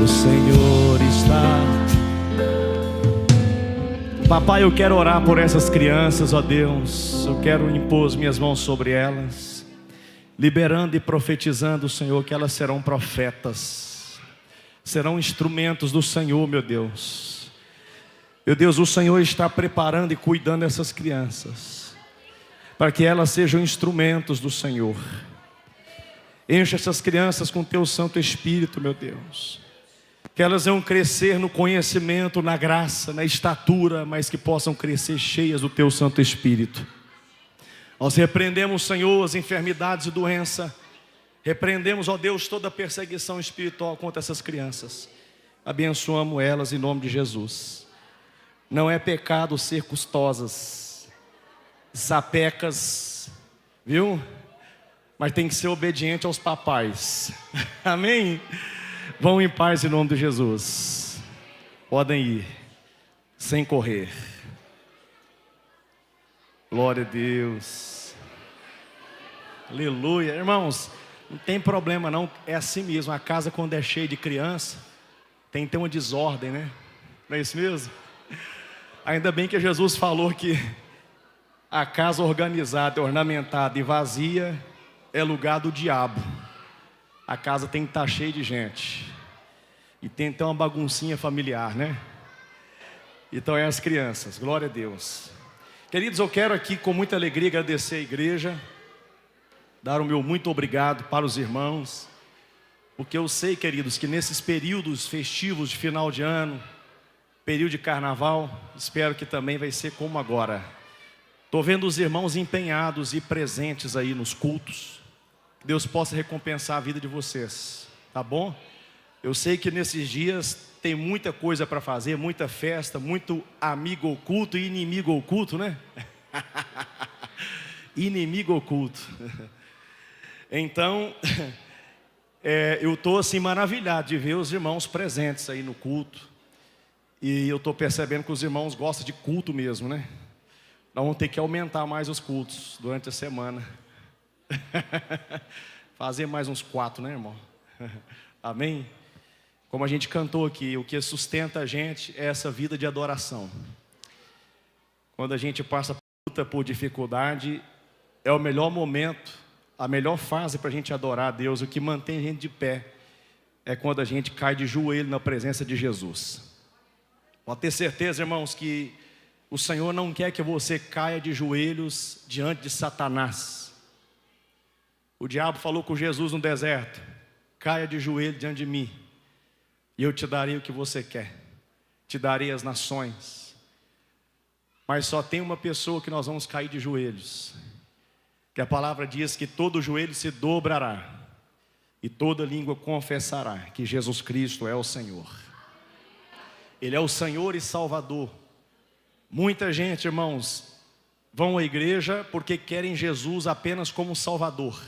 O Senhor está. Papai, eu quero orar por essas crianças, ó Deus. Eu quero impor as minhas mãos sobre elas, liberando e profetizando, Senhor, que elas serão profetas, serão instrumentos do Senhor, meu Deus. Meu Deus, o Senhor está preparando e cuidando dessas crianças, para que elas sejam instrumentos do Senhor. Enche essas crianças com Teu Santo Espírito, meu Deus. Que elas vão crescer no conhecimento, na graça, na estatura, mas que possam crescer cheias do Teu Santo Espírito. Nós repreendemos, Senhor, as enfermidades e doença. Repreendemos, ó Deus, toda perseguição espiritual contra essas crianças. Abençoamos elas em nome de Jesus. Não é pecado ser custosas, sapecas, viu? Mas tem que ser obediente aos papais. Amém? Vão em paz em nome de Jesus. Podem ir, sem correr. Glória a Deus. Aleluia. Irmãos, não tem problema não, é assim mesmo. A casa quando é cheia de criança, tem que ter uma desordem, né? Não é isso mesmo? Ainda bem que Jesus falou que a casa organizada, ornamentada e vazia é lugar do diabo. A casa tem que estar cheia de gente. E tem que ter uma baguncinha familiar, né? Então é as crianças, glória a Deus. Queridos, eu quero aqui com muita alegria agradecer a igreja, dar o meu muito obrigado para os irmãos, porque eu sei, queridos, que nesses períodos festivos de final de ano, período de carnaval, espero que também vai ser como agora. Estou vendo os irmãos empenhados e presentes aí nos cultos. Que Deus possa recompensar a vida de vocês, tá bom? Eu sei que nesses dias tem muita coisa para fazer, muita festa, muito amigo oculto e inimigo oculto, né? Inimigo oculto. Então, eu estou assim maravilhado de ver os irmãos presentes aí no culto. E eu estou percebendo que os irmãos gostam de culto mesmo, né? Nós vamos ter que aumentar mais os cultos durante a semana. Fazer mais uns 4, né, irmão? Amém? Como a gente cantou aqui, o que sustenta a gente é essa vida de adoração. Quando a gente passa por dificuldade, é o melhor momento, a melhor fase para a gente adorar a Deus. O que mantém a gente de pé é quando a gente cai de joelho na presença de Jesus. Pode ter certeza, irmãos, que o Senhor não quer que você caia de joelhos diante de Satanás. O diabo falou com Jesus no deserto: caia de joelho diante de mim, e eu te darei o que você quer, te darei as nações. Mas só tem uma pessoa que nós vamos cair de joelhos, que a palavra diz que todo joelho se dobrará, e toda língua confessará que Jesus Cristo é o Senhor. Ele é o Senhor e Salvador. Muita gente, irmãos, vão à igreja porque querem Jesus apenas como Salvador.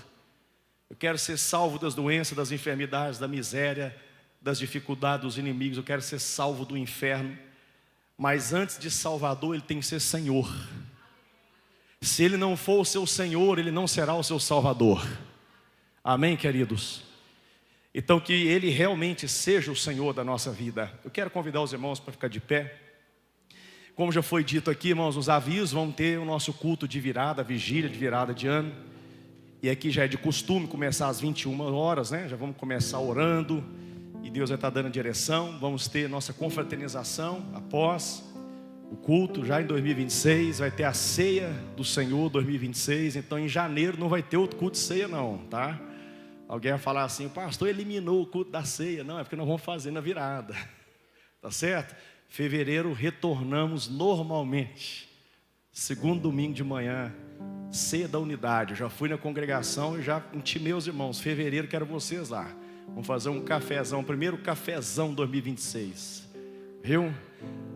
Eu quero ser salvo das doenças, das enfermidades, da miséria, das dificuldades dos inimigos. Eu quero ser salvo do inferno. Mas antes de Salvador, Ele tem que ser Senhor. Se Ele não for o seu Senhor, Ele não será o seu Salvador. Amém, queridos? Então que Ele realmente seja o Senhor da nossa vida. Eu quero convidar os irmãos para ficar de pé. Como já foi dito aqui, irmãos, os avisos vão ter o nosso culto de virada, vigília de virada de ano. E aqui já é de costume começar às 21 horas, né? Já vamos começar orando e Deus vai estar dando direção. Vamos ter nossa confraternização após o culto, já em 2026. Vai ter a ceia do Senhor 2026. Então em janeiro não vai ter outro culto de ceia não, tá? Alguém vai falar assim: o pastor eliminou o culto da ceia. Não, é porque nós vamos fazer na virada. Tá certo? Fevereiro retornamos normalmente. Segundo domingo de manhã, ceia da unidade. Eu já fui na congregação e já intimei os irmãos. Fevereiro quero vocês lá. Vamos fazer um cafezão, primeiro cafezão 2026. Viu?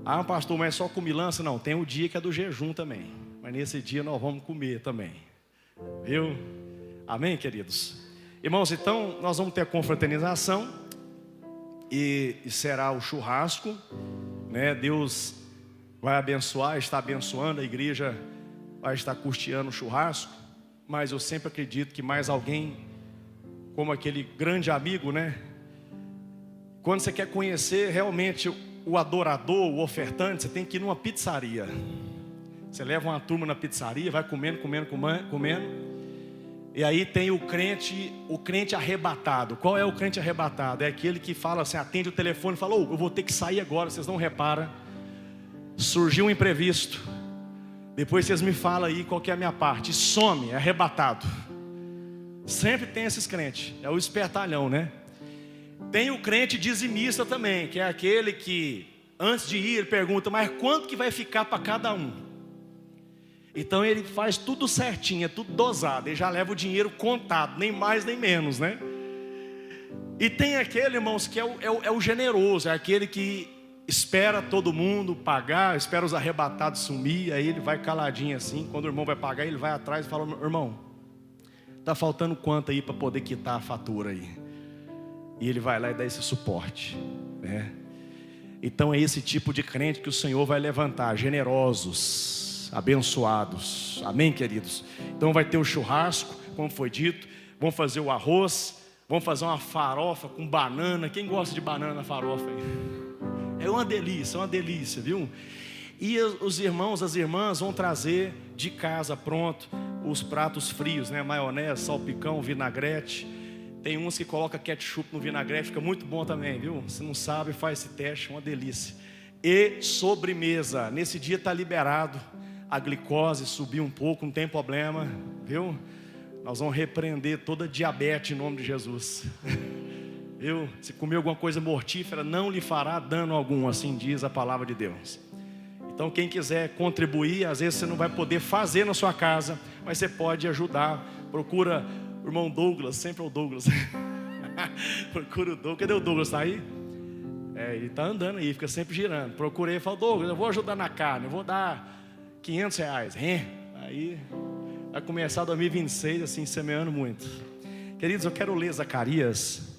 Ah, pastor, mas só com milança? Não, tem o dia que é do jejum também. Mas nesse dia nós vamos comer também. Viu? Amém, queridos? Irmãos, então nós vamos ter a confraternização e será o churrasco, né? Deus vai abençoar, está abençoando, a igreja vai estar custeando o churrasco. Mas eu sempre acredito que mais alguém, como aquele grande amigo, né? Quando você quer conhecer realmente o adorador, o ofertante, você tem que ir numa pizzaria. Você leva uma turma na pizzaria, vai comendo. E aí tem o crente arrebatado. Qual é o crente arrebatado? É aquele que fala assim, atende o telefone e fala: eu vou ter que sair agora, vocês não reparam. Surgiu um imprevisto. Depois vocês me falam aí qual que é a minha parte. E some, é arrebatado. Sempre tem esses crentes. É o espertalhão, né? Tem o crente dizimista também, que é aquele que antes de ir ele pergunta: mas quanto que vai ficar para cada um? Então ele faz tudo certinho, é tudo dosado. Ele já leva o dinheiro contado, nem mais nem menos, né? E tem aquele, irmãos, que é o generoso. É aquele que espera todo mundo pagar, espera os arrebatados sumir. Aí ele vai caladinho assim. Quando o irmão vai pagar, ele vai atrás e fala: irmão, tá faltando quanto aí para poder quitar a fatura aí? E ele vai lá e dá esse suporte, né? Então é esse tipo de crente que o Senhor vai levantar, generosos, abençoados, amém, queridos? Então vai ter o churrasco, como foi dito, vão fazer o arroz, vão fazer uma farofa com banana. Quem gosta de banana na farofa aí? É uma delícia, viu? E os irmãos, as irmãs vão trazer de casa pronto os pratos frios, né? Maionese, salpicão, vinagrete. Tem uns que colocam ketchup no vinagrete, fica muito bom também, viu? Se não sabe, faz esse teste, uma delícia. E sobremesa, nesse dia está liberado. A glicose subir um pouco, não tem problema, viu? Nós vamos repreender toda diabetes em nome de Jesus. Viu? Se comer alguma coisa mortífera, não lhe fará dano algum, assim diz a palavra de Deus. Então quem quiser contribuir, às vezes você não vai poder fazer na sua casa, mas você pode ajudar. Procura o irmão Douglas, sempre é o Douglas. Procura o Douglas. Cadê o Douglas? Está aí? Ele está andando aí, fica sempre girando. Procurei e falei: Douglas, eu vou ajudar na carne, eu vou dar R$500. Aí vai começar 2026 assim, semeando muito. Queridos, eu quero ler Zacarias,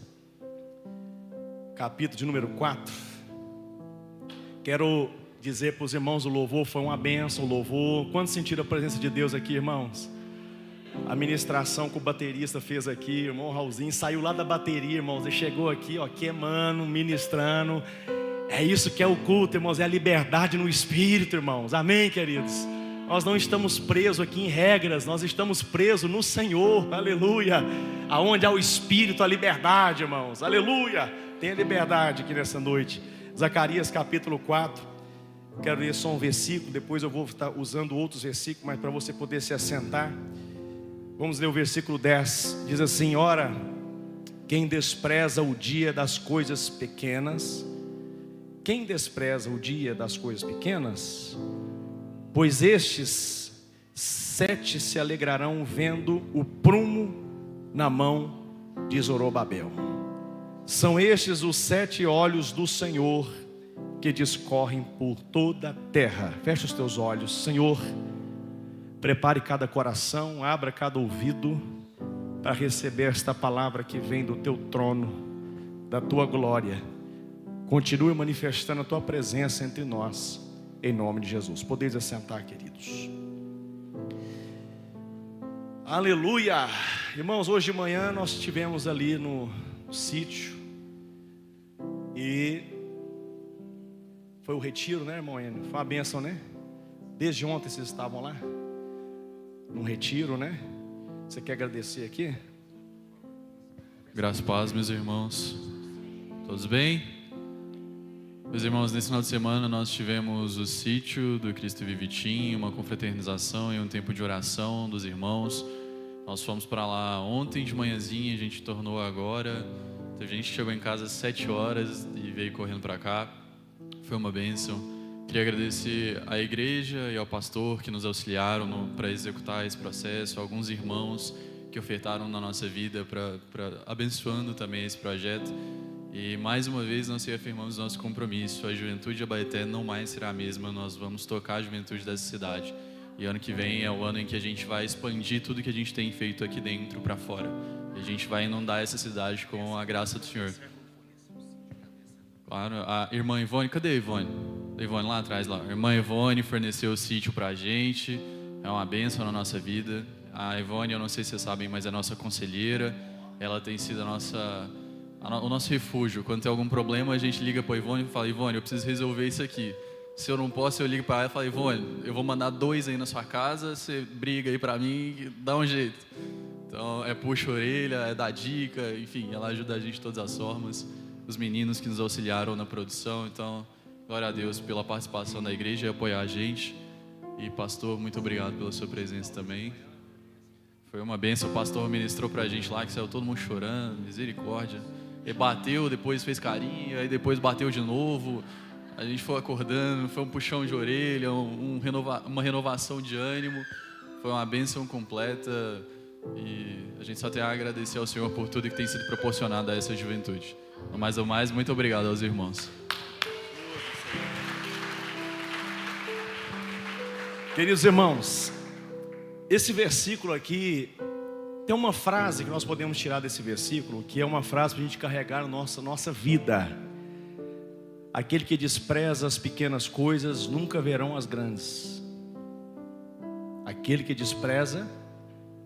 capítulo de número 4. Quero dizer para os irmãos: o louvor foi uma bênção, o louvor. Quantos sentiram a presença de Deus aqui, irmãos? A ministração que o baterista fez aqui, irmão Raulzinho, saiu lá da bateria, irmãos, e chegou aqui, queimando, ministrando. É isso que é o culto, irmãos, é a liberdade no Espírito, irmãos, amém, queridos? Nós não estamos presos aqui em regras, nós estamos presos no Senhor, aleluia. Aonde há o Espírito, a liberdade, irmãos, aleluia. Tem a liberdade aqui nessa noite. Zacarias capítulo 4, quero ler só um versículo, depois eu vou estar usando outros versículos, mas para você poder se assentar. Vamos ler o versículo 10, diz assim: ora, quem despreza o dia das coisas pequenas, quem despreza o dia das coisas pequenas, pois estes 7 se alegrarão vendo o prumo na mão de Zorobabel. São estes os 7 olhos do Senhor que discorrem por toda a terra. Fecha os teus olhos, Senhor. Prepare cada coração, abra cada ouvido para receber esta palavra que vem do teu trono, da tua glória. Continue manifestando a tua presença entre nós, em nome de Jesus. Podeis assentar, queridos. Aleluia! Irmãos, hoje de manhã nós estivemos ali no sítio e foi o retiro, né, irmão? Foi uma bênção, né? Desde ontem vocês estavam lá num retiro, né? Você quer agradecer aqui? Graças e paz, meus irmãos. Todos bem? Meus irmãos, nesse final de semana nós tivemos o sítio do Cristo Vivitim, uma confraternização e um tempo de oração dos irmãos. Nós fomos para lá ontem de manhãzinha, a gente tornou agora. Teve gente que chegou em casa às 7 horas e veio correndo para cá. Foi uma bênção. Queria agradecer à igreja e ao pastor que nos auxiliaram para executar esse processo, alguns irmãos que ofertaram na nossa vida abençoando também esse projeto. E mais uma vez nós reafirmamos nosso compromisso. A juventude de Abaeté não mais será a mesma. Nós vamos tocar a juventude dessa cidade. E ano que vem é o ano em que a gente vai expandir tudo que a gente tem feito aqui dentro para fora. E a gente vai inundar essa cidade com a graça do Senhor. Claro, a irmã Ivone, cadê a Ivone? A Ivone lá atrás, lá. A irmã Ivone forneceu o sítio para a gente. É uma bênção na nossa vida. A Ivone, eu não sei se vocês sabem, mas é nossa conselheira. Ela tem sido a o nosso refúgio. Quando tem algum problema, a gente liga para a Ivone e fala: Ivone, eu preciso resolver isso aqui. Se eu não posso, eu ligo para ela e falo: Ivone, eu vou mandar 2 aí na sua casa, você briga aí para mim, dá um jeito. Então, puxa a orelha, dá dica, enfim, ela ajuda a gente de todas as formas. Os meninos que nos auxiliaram na produção. Então, glória a Deus pela participação da igreja e apoiar a gente. E pastor, muito obrigado pela sua presença também. Foi uma bênção, o pastor ministrou pra gente lá, que saiu todo mundo chorando, misericórdia. Ele bateu, depois fez carinho, aí depois bateu de novo. A gente foi acordando, foi um puxão de orelha, uma renovação de ânimo. Foi uma bênção completa e a gente só tem a agradecer ao Senhor por tudo que tem sido proporcionado a essa juventude. No mais ou mais, muito obrigado aos irmãos. Queridos irmãos, esse versículo aqui, tem uma frase que nós podemos tirar desse versículo, que é uma frase para a gente carregar na nossa vida. Aquele que despreza as pequenas coisas nunca verão as grandes. Aquele que despreza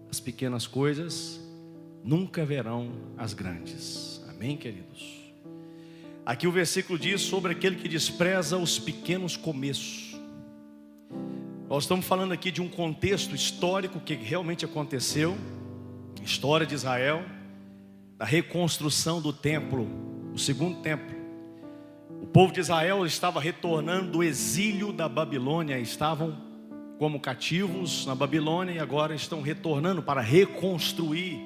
as pequenas coisas nunca verão as grandes. Amém, queridos? Aqui o versículo diz sobre aquele que despreza os pequenos começos. Nós estamos falando aqui de um contexto histórico que realmente aconteceu. História de Israel, da reconstrução do templo, o segundo templo. O povo de Israel estava retornando do exílio da Babilônia, estavam como cativos na Babilônia e agora estão retornando para reconstruir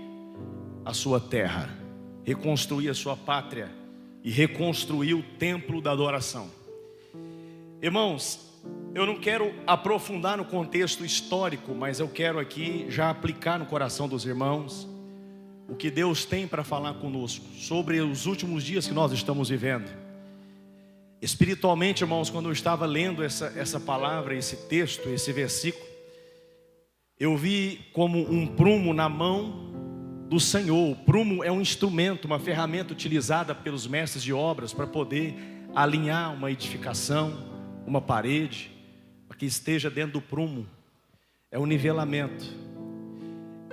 a sua terra, reconstruir a sua pátria e reconstruir o templo da adoração. Irmãos, eu não quero aprofundar no contexto histórico, mas eu quero aqui já aplicar no coração dos irmãos o que Deus tem para falar conosco sobre os últimos dias que nós estamos vivendo. Espiritualmente, irmãos, quando eu estava lendo essa palavra, esse texto, esse versículo, eu vi como um prumo na mão do Senhor. O prumo é um instrumento, uma ferramenta utilizada pelos mestres de obras para poder alinhar uma edificação, uma parede, para que esteja dentro do prumo. É o nivelamento.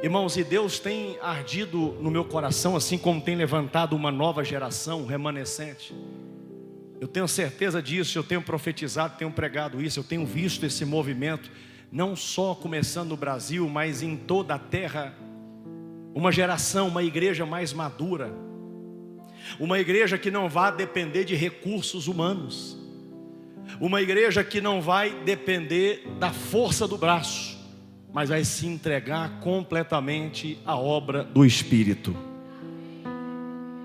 Irmãos, e Deus tem ardido no meu coração, assim como tem levantado uma nova geração, um remanescente. Eu tenho certeza disso, eu tenho profetizado, tenho pregado isso, eu tenho visto esse movimento, não só começando no Brasil, mas em toda a terra. Uma geração, uma igreja mais madura, uma igreja que não vai depender de recursos humanos, uma igreja que não vai depender da força do braço, mas vai se entregar completamente à obra do Espírito.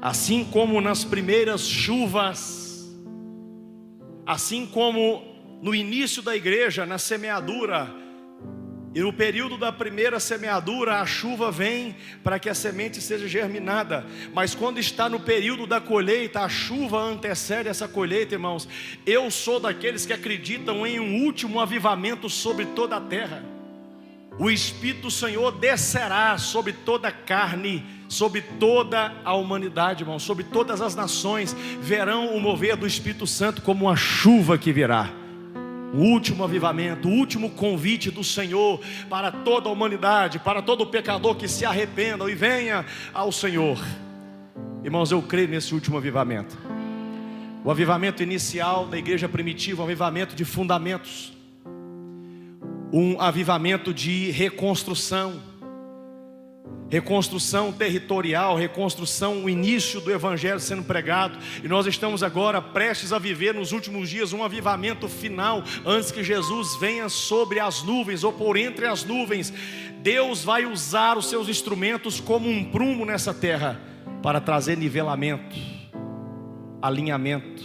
Assim como nas primeiras chuvas, assim como no início da igreja, na semeadura, e no período da primeira semeadura, a chuva vem para que a semente seja germinada. Mas quando está no período da colheita, a chuva antecede essa colheita, irmãos. Eu sou daqueles que acreditam em um último avivamento sobre toda a terra. O Espírito do Senhor descerá sobre toda a carne, sobre toda a humanidade, irmãos. Sobre todas as nações verão o mover do Espírito Santo como uma chuva que virá. O último avivamento, o último convite do Senhor para toda a humanidade, para todo pecador que se arrependa e venha ao Senhor. Irmãos, eu creio nesse último avivamento. O avivamento inicial da igreja primitiva, um avivamento de fundamentos, um avivamento de reconstrução territorial, reconstrução, o início do evangelho sendo pregado. E nós estamos agora prestes a viver nos últimos dias um avivamento final, antes que Jesus venha sobre as nuvens ou por entre as nuvens. Deus vai usar os seus instrumentos como um prumo nessa terra para trazer nivelamento, alinhamento,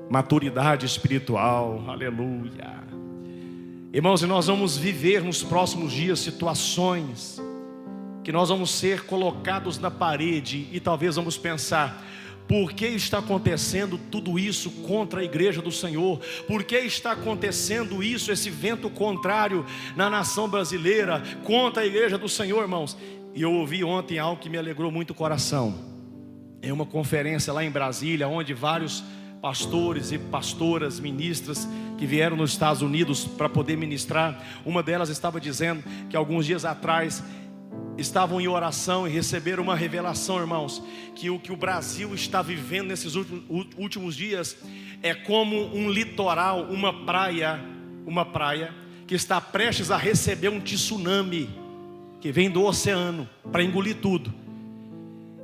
maturidade espiritual. Aleluia. Irmãos, e nós vamos viver nos próximos dias situações que nós vamos ser colocados na parede e talvez vamos pensar: por que está acontecendo tudo isso contra a igreja do Senhor? Por que está acontecendo isso, esse vento contrário na nação brasileira contra a igreja do Senhor, irmãos? E eu ouvi ontem algo que me alegrou muito o coração, em uma conferência lá em Brasília, onde vários pastores e pastoras, ministras que vieram nos Estados Unidos para poder ministrar. Uma delas estava dizendo que alguns dias atrás estavam em oração e receberam uma revelação, irmãos, que o Brasil está vivendo nesses últimos dias é como um litoral, uma praia que está prestes a receber um tsunami que vem do oceano para engolir tudo.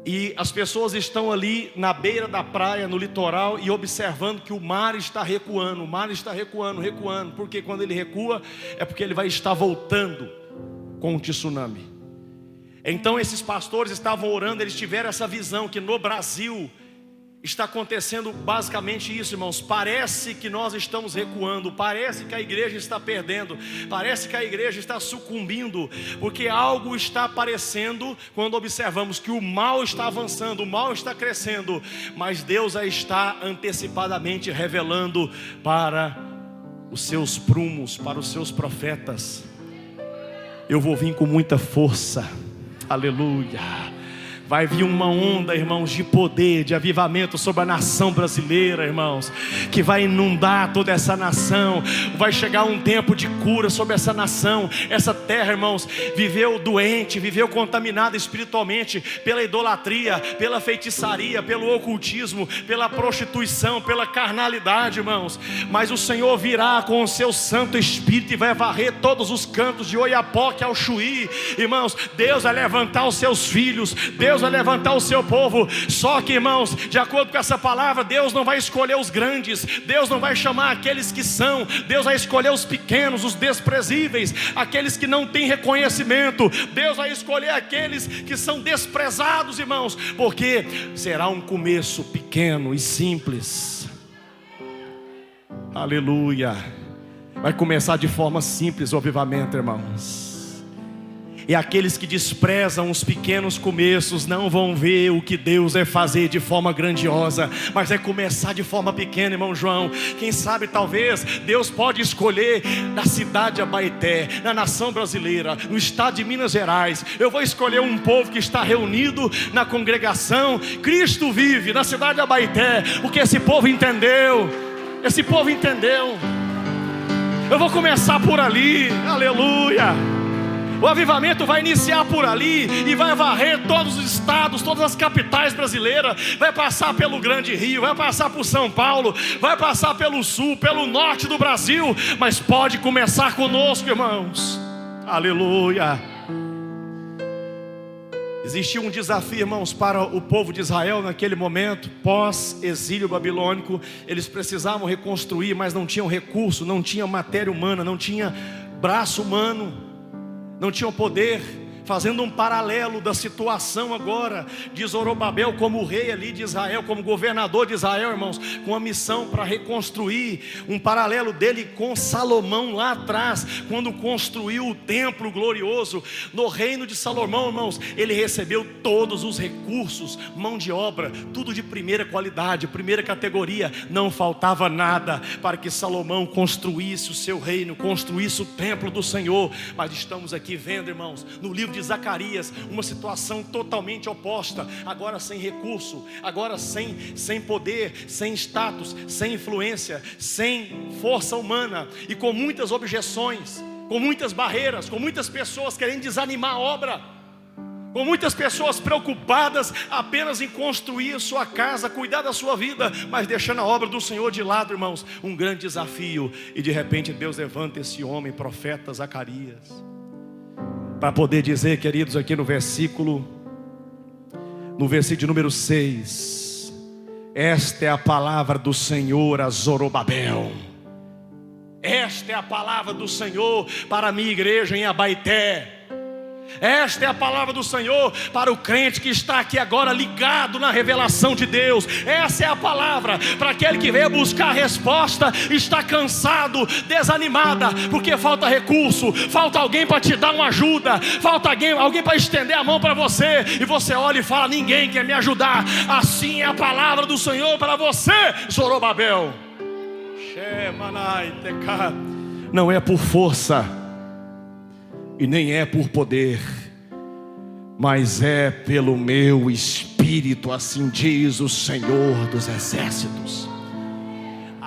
E as pessoas estão ali na beira da praia, no litoral, e observando que o mar está recuando. O mar está recuando, porque quando ele recua é porque ele vai estar voltando com um tsunami. Então esses pastores estavam orando, eles tiveram essa visão que no Brasil está acontecendo basicamente isso, irmãos. Parece que nós estamos recuando, parece que a igreja está perdendo, parece que a igreja está sucumbindo, porque algo está aparecendo quando observamos que o mal está avançando, o mal está crescendo, mas Deus a está antecipadamente revelando para os seus prumos, para os seus profetas. Eu vou vir com muita força, aleluia. Vai vir uma onda, irmãos, de poder, de avivamento sobre a nação brasileira, irmãos, que vai inundar toda essa nação. Vai chegar um tempo de cura sobre essa nação. Essa terra, irmãos, viveu doente, viveu contaminada espiritualmente pela idolatria, pela feitiçaria, pelo ocultismo, pela prostituição, pela carnalidade, irmãos. Mas o Senhor virá com o seu Santo Espírito e vai varrer todos os cantos de Oiapoque ao Chuí, irmãos. Deus vai levantar os seus filhos, Deus vai levantar o seu povo. Só que, irmãos, de acordo com essa palavra, Deus não vai escolher os grandes, Deus não vai chamar aqueles que são, Deus vai escolher os pequenos, os desprezíveis, aqueles que não têm reconhecimento. Deus vai escolher aqueles que são desprezados, irmãos, porque será um começo pequeno e simples. Aleluia. Vai começar de forma simples o avivamento, irmãos. E aqueles que desprezam os pequenos começos não vão ver o que Deus vai fazer de forma grandiosa, mas vai começar de forma pequena, irmão João. Quem sabe, talvez, Deus pode escolher na cidade de Abaeté, na nação brasileira, no estado de Minas Gerais. Eu vou escolher um povo que está reunido na congregação Cristo Vive, na cidade de Abaeté, porque esse povo entendeu. Eu vou começar por ali, aleluia. O avivamento vai iniciar por ali e vai varrer todos os estados, todas as capitais brasileiras. Vai passar pelo Grande Rio, vai passar por São Paulo, vai passar pelo sul, pelo norte do Brasil. Mas pode começar conosco, irmãos. Aleluia. Existia um desafio, irmãos, para o povo de Israel naquele momento, pós-exílio babilônico. Eles precisavam reconstruir, mas não tinham recurso, não tinha matéria humana, não tinha braço humano, não tinham poder. Fazendo um paralelo da situação agora de Zorobabel como rei ali de Israel, como governador de Israel, irmãos, com a missão para reconstruir. Um paralelo dele com Salomão lá atrás, quando construiu o templo glorioso. No reino de Salomão, irmãos, ele recebeu todos os recursos, mão de obra, tudo de primeira qualidade, primeira categoria. Não faltava nada para que Salomão construísse o seu reino, construísse o templo do Senhor. Mas estamos aqui vendo, irmãos, no livro de Zacarias, uma situação totalmente oposta. Agora sem recurso, agora sem poder, sem status, sem influência, sem força humana e com muitas objeções, com muitas barreiras, com muitas pessoas querendo desanimar a obra, com muitas pessoas preocupadas apenas em construir a sua casa, cuidar da sua vida, mas deixando a obra do Senhor de lado, irmãos. Um grande desafio. E de repente Deus levanta esse homem, profeta Zacarias, para poder dizer, queridos, aqui no versículo de número 6: esta é a palavra do Senhor a Zorobabel. Esta é a palavra do Senhor para a minha igreja em Abaeté. Esta é a palavra do Senhor para o crente que está aqui agora ligado na revelação de Deus. Essa é a palavra para aquele que veio buscar a resposta, está cansado, desanimada, porque falta recurso, falta alguém para te dar uma ajuda, falta alguém para estender a mão para você, e você olha e fala: ninguém quer me ajudar. Assim é a palavra do Senhor para você, Zorobabel. Não é por força e nem é por poder, mas é pelo meu Espírito, assim diz o Senhor dos Exércitos.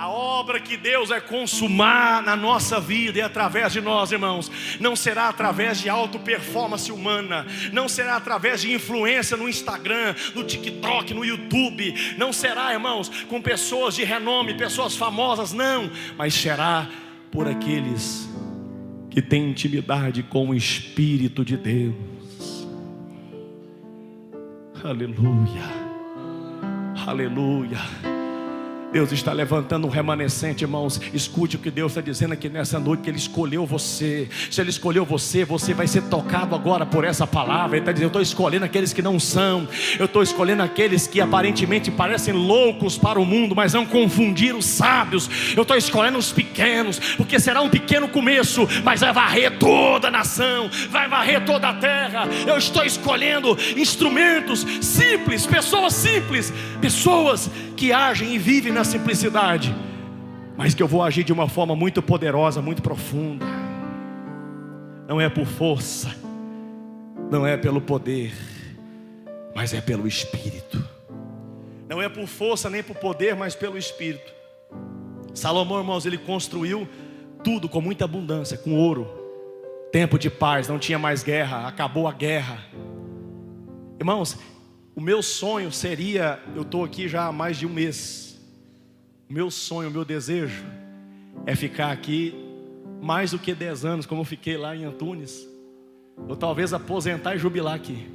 A obra que Deus vai consumar na nossa vida e através de nós, irmãos, não será através de auto-performance humana, não será através de influência no Instagram, no TikTok, no YouTube, não será, irmãos, com pessoas de renome, pessoas famosas, não, mas será por aqueles que têm intimidade com o Espírito de Deus. Aleluia, aleluia. Deus está levantando um remanescente, irmãos. Escute o que Deus está dizendo aqui nessa noite, que Ele escolheu você. Se Ele escolheu você, você vai ser tocado agora por essa palavra. Ele está dizendo: eu estou escolhendo aqueles que não são. Eu estou escolhendo aqueles que aparentemente parecem loucos para o mundo, mas vão confundir os sábios. Eu estou escolhendo os pequenos, porque será um pequeno começo, mas vai varrer toda a nação, vai varrer toda a terra. Eu estou escolhendo instrumentos simples, pessoas que agem e vivem na simplicidade, mas que eu vou agir de uma forma muito poderosa, muito profunda. Não é por força, não é pelo poder, mas é pelo Espírito. Não é por força nem por poder, mas pelo Espírito. Salomão, irmãos, ele construiu tudo com muita abundância, com ouro. Tempo de paz, não tinha mais guerra, acabou a guerra. Irmãos, o meu sonho seria, eu estou aqui já há mais de um mês. O meu sonho, o meu desejo é ficar aqui mais do que 10 anos, como eu fiquei lá em Antunes. Ou talvez aposentar e jubilar aqui.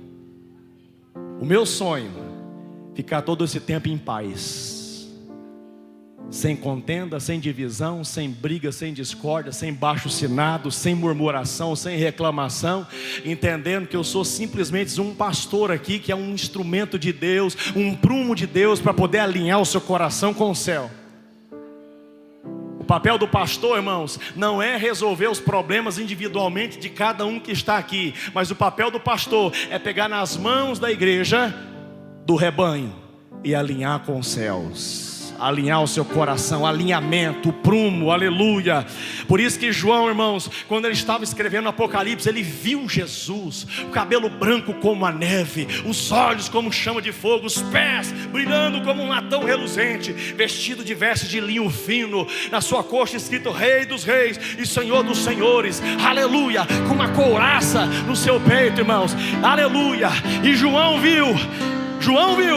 O meu sonho, ficar todo esse tempo em paz. Sem contenda, sem divisão, sem briga, sem discórdia, sem baixo-assinado, sem murmuração, sem reclamação, entendendo que eu sou simplesmente um pastor aqui, que é um instrumento de Deus, um prumo de Deus para poder alinhar o seu coração com o céu. O papel do pastor, irmãos, não é resolver os problemas individualmente de cada um que está aqui, mas o papel do pastor é pegar nas mãos da igreja, do rebanho, e alinhar com os céus. Alinhar o seu coração, alinhamento, o prumo, aleluia. Por isso que João, irmãos, quando ele estava escrevendo Apocalipse, ele viu Jesus, o cabelo branco como a neve, os olhos como chama de fogo, os pés brilhando como um latão reluzente, vestido de vestes de linho fino, na sua coxa escrito Rei dos Reis e Senhor dos Senhores, aleluia, com uma couraça no seu peito, irmãos, aleluia. E João viu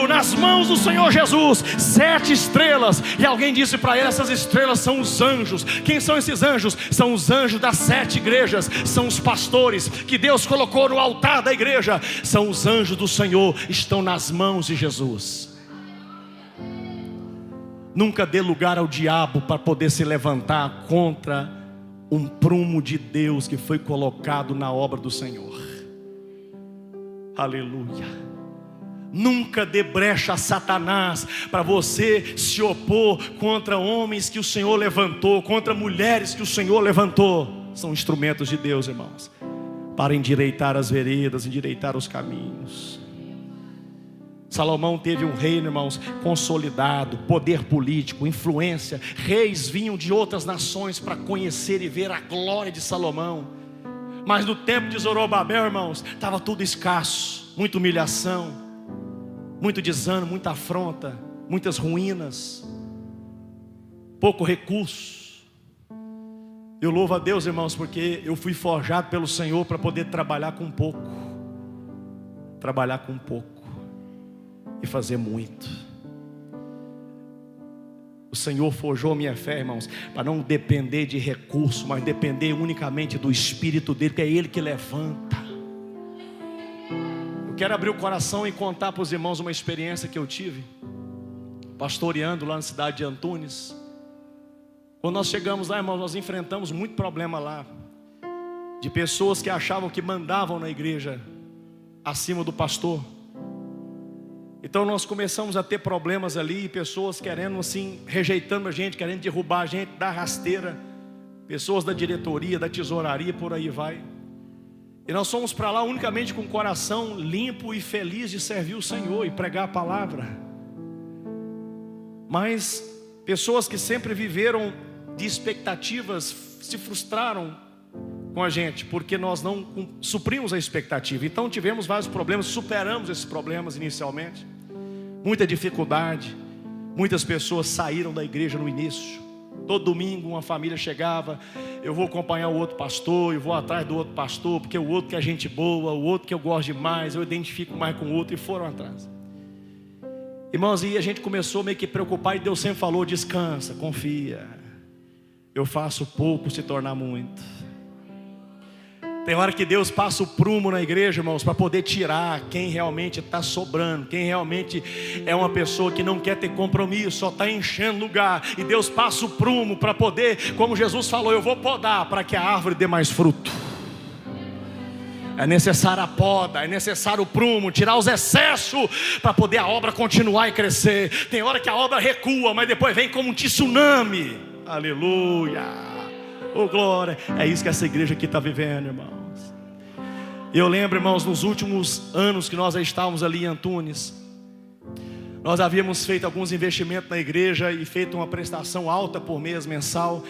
nas mãos do Senhor Jesus 7 estrelas, e alguém disse para ele: essas estrelas são os anjos. Quem são esses anjos? São os anjos das 7 igrejas, são os pastores que Deus colocou no altar da igreja, são os anjos do Senhor, estão nas mãos de Jesus. Nunca dê lugar ao diabo para poder se levantar contra um prumo de Deus que foi colocado na obra do Senhor. Aleluia. Nunca dê brecha a Satanás para você se opor contra homens que o Senhor levantou, contra mulheres que o Senhor levantou. São instrumentos de Deus, irmãos, para endireitar as veredas, endireitar os caminhos. Salomão teve um reino, irmãos, consolidado, poder político, influência. Reis vinham de outras nações para conhecer e ver a glória de Salomão. Mas no tempo de Zorobabel, irmãos, estava tudo escasso, muita humilhação, muito desânimo, muita afronta, muitas ruínas, pouco recurso. Eu louvo a Deus, irmãos, porque eu fui forjado pelo Senhor para poder trabalhar com pouco e fazer muito. O Senhor forjou minha fé, irmãos, para não depender de recurso, mas depender unicamente do Espírito dele, que é Ele que levanta. Quero abrir o coração e contar para os irmãos uma experiência que eu tive pastoreando lá na cidade de Antunes. Quando nós chegamos lá, irmãos, nós enfrentamos muito problema lá, de pessoas que achavam que mandavam na igreja acima do pastor. Então nós começamos a ter problemas ali, pessoas querendo assim, rejeitando a gente, querendo derrubar a gente, dar rasteira, pessoas da diretoria, da tesouraria, por aí vai. E nós fomos para lá unicamente com o coração limpo e feliz de servir o Senhor e pregar a palavra. Mas pessoas que sempre viveram de expectativas se frustraram com a gente, porque nós não suprimos a expectativa. Então tivemos vários problemas, superamos esses problemas inicialmente. Muita dificuldade, Muitas pessoas saíram da igreja no início. Todo domingo uma família chegava, eu vou acompanhar o outro pastor, eu vou atrás do outro pastor, porque o outro que é gente boa, o outro que eu gosto demais, eu identifico mais com o outro, e foram atrás. Irmãos, e a gente começou meio que preocupar, e Deus sempre falou: descansa, confia, eu faço pouco se tornar muito. Tem hora que Deus passa o prumo na igreja, irmãos, para poder tirar quem realmente está sobrando, quem realmente é uma pessoa que não quer ter compromisso, só está enchendo lugar. E Deus passa o prumo para poder, como Jesus falou, eu vou podar para que a árvore dê mais fruto. É necessário a poda, é necessário o prumo, tirar os excessos para poder a obra continuar e crescer. Tem hora que a obra recua, mas depois vem como um tsunami. Aleluia. Oh glória, é isso que essa igreja aqui está vivendo, irmãos. Eu lembro, irmãos, nos últimos anos que nós estávamos ali em Antunes, nós havíamos feito alguns investimentos na igreja e feito uma prestação alta por mês, mensal.